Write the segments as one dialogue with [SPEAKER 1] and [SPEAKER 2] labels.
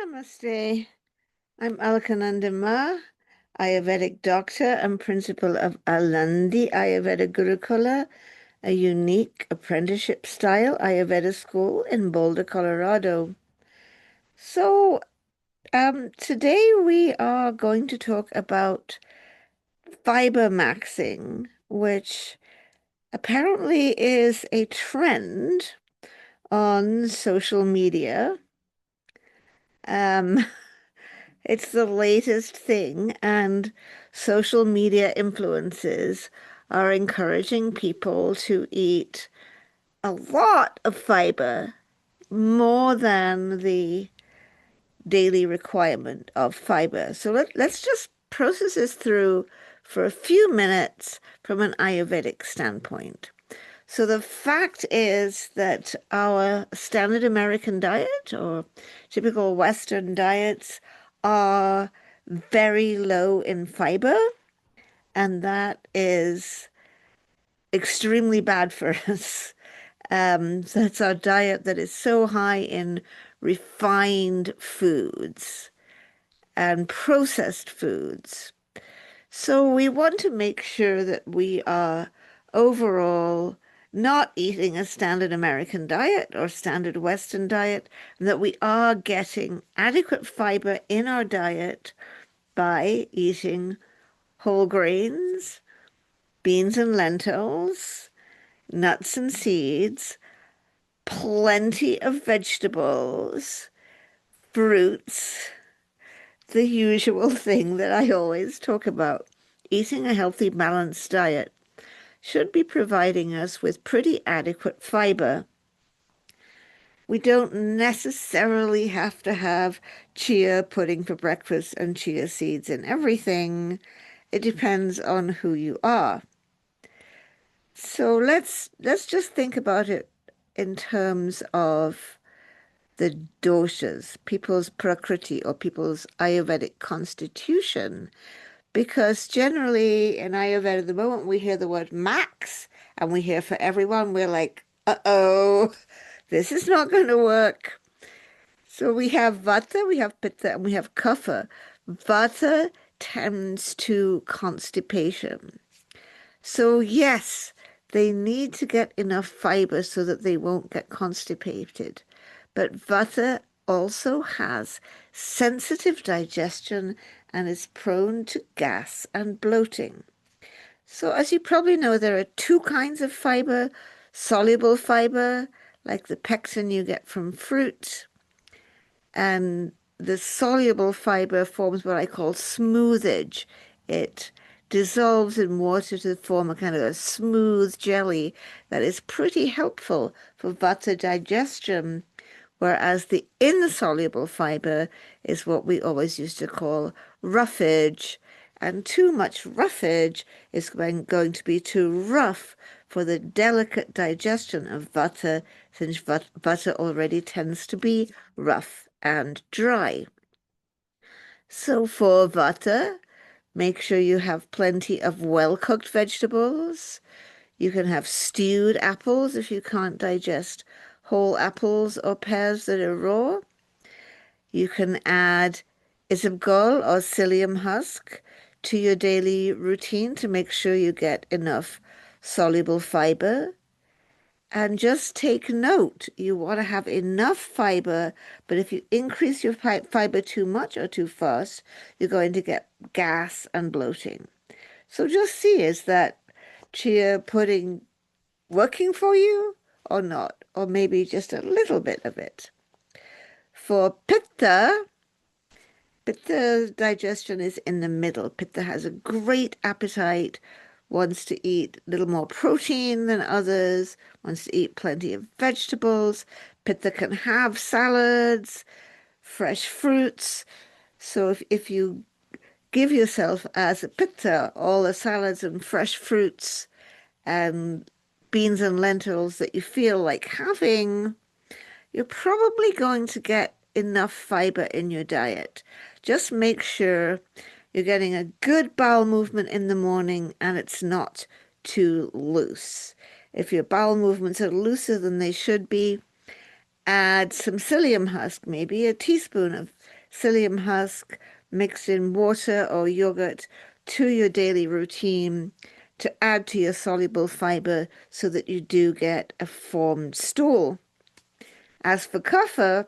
[SPEAKER 1] Namaste. I'm Alakanandama, Ayurvedic doctor and principal of Alandi Ayurveda Gurukula, a unique apprenticeship style Ayurveda school in Boulder, Colorado. So, today we are going to talk about fibermaxing, which apparently is a trend on social media. Um, It's the latest thing, and social media influences are encouraging people to eat a lot of fiber, more than the daily requirement of fiber. So let's just process this through for a few minutes from an Ayurvedic standpoint. So the fact is that our standard American diet or typical Western diets are very low in fiber, and that is extremely bad for us. That's our diet that is so high in refined foods and processed foods. So we want to make sure that we are overall not eating a standard American diet or standard Western diet, and that we are getting adequate fiber in our diet by eating whole grains, beans and lentils, nuts and seeds, plenty of vegetables, fruits, the usual thing that I always talk about. Eating a healthy, balanced diet should be providing us with pretty adequate fiber. We don't necessarily have to have chia pudding for breakfast and chia seeds in everything. It depends on who you are. So let's just think about it in terms of the doshas, people's prakriti or people's Ayurvedic constitution. Because generally in Ayurveda, the moment we hear the word max and we hear for everyone, we're like, uh-oh, this is not going to work. So we have vata, we have pitta, and we have kapha. Vata tends to constipation. So yes, they need to get enough fiber so that they won't get constipated. But vata also has sensitive digestion and is prone to gas and bloating. So as you probably know, there are two kinds of fiber: soluble fiber, like the pectin you get from fruit, and the soluble fiber forms what I call smoothage. It dissolves in water to form a kind of a smooth jelly that is pretty helpful for vata digestion, whereas the insoluble fiber is what we always used to call roughage. And too much roughage is going to be too rough for the delicate digestion of vata, since vata already tends to be rough and dry. So for vata, make sure you have plenty of well-cooked vegetables. You can have stewed apples if you can't digest whole apples or pears that are raw. You can add isabgol or psyllium husk to your daily routine to make sure you get enough soluble fiber. And just take note, you want to have enough fiber, but if you increase your fiber too much or too fast, you're going to get gas and bloating. So just see, is that chia pudding working for you or not? Or maybe just a little bit of it. For pitta, Pitta digestion is in the middle. Pitta has a great appetite, wants to eat a little more protein than others, wants to eat plenty of vegetables. Pitta can have salads, fresh fruits. So if you give yourself as a pitta all the salads and fresh fruits and beans and lentils that you feel like having, you're probably going to get enough fiber in your diet. Just make sure you're getting a good bowel movement in the morning and it's not too loose. If your bowel movements are looser than they should be, Add some psyllium husk, maybe a teaspoon of psyllium husk mixed in water or yogurt to your daily routine to add to your soluble fiber so that you do get a formed stool. As for Kuffer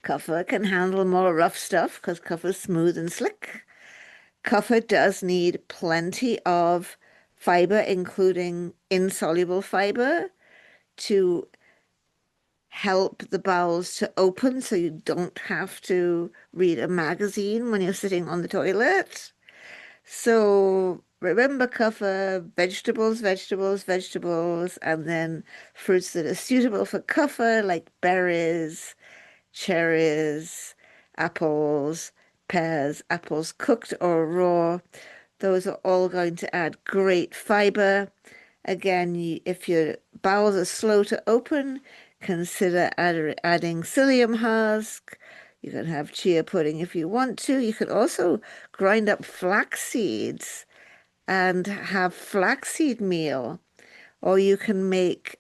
[SPEAKER 1] can handle more rough stuff because Kuffer's smooth and slick. Kuffer does need plenty of fiber, including insoluble fiber, to help the bowels to open so you don't have to read a magazine when you're sitting on the toilet. So remember, cover vegetables, vegetables, vegetables, and then fruits that are suitable for cover, like berries, cherries, apples, pears, apples cooked or raw. Those are all going to add great fiber. Again, if your bowels are slow to open, consider adding psyllium husk. You can have chia pudding if you want to. You could also grind up flax seeds and have flaxseed meal, or you can make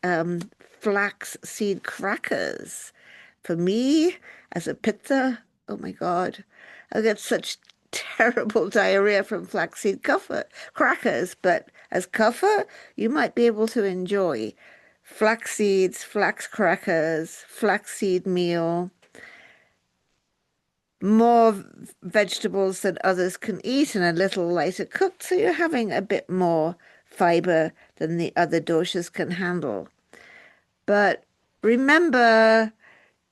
[SPEAKER 1] flax seed crackers. For me, as a pitta, oh my God, I get such terrible diarrhea from flaxseed crackers, but as kaffa, you might be able to enjoy flax seeds, flax crackers, flaxseed meal, more vegetables than others can eat and a little lighter cooked, so you're having a bit more fiber than the other doshas can handle. But remember,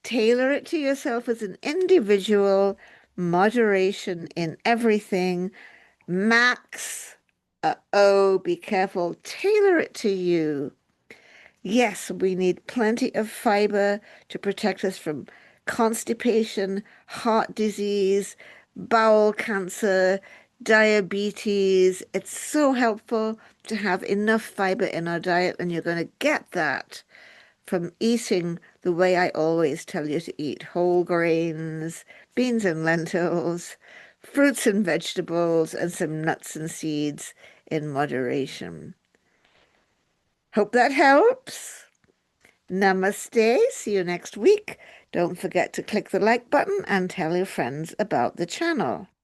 [SPEAKER 1] tailor it to yourself as an individual, moderation in everything. Max, oh, be careful, tailor it to you. Yes, we need plenty of fiber to protect us from constipation, heart disease, bowel cancer, diabetes. It's so helpful to have enough fiber in our diet, and you're going to get that from eating the way I always tell you to eat: whole grains, beans and lentils, fruits and vegetables, and some nuts and seeds in moderation. Hope that helps. Namaste. See you next week. Don't forget to click the like button and tell your friends about the channel.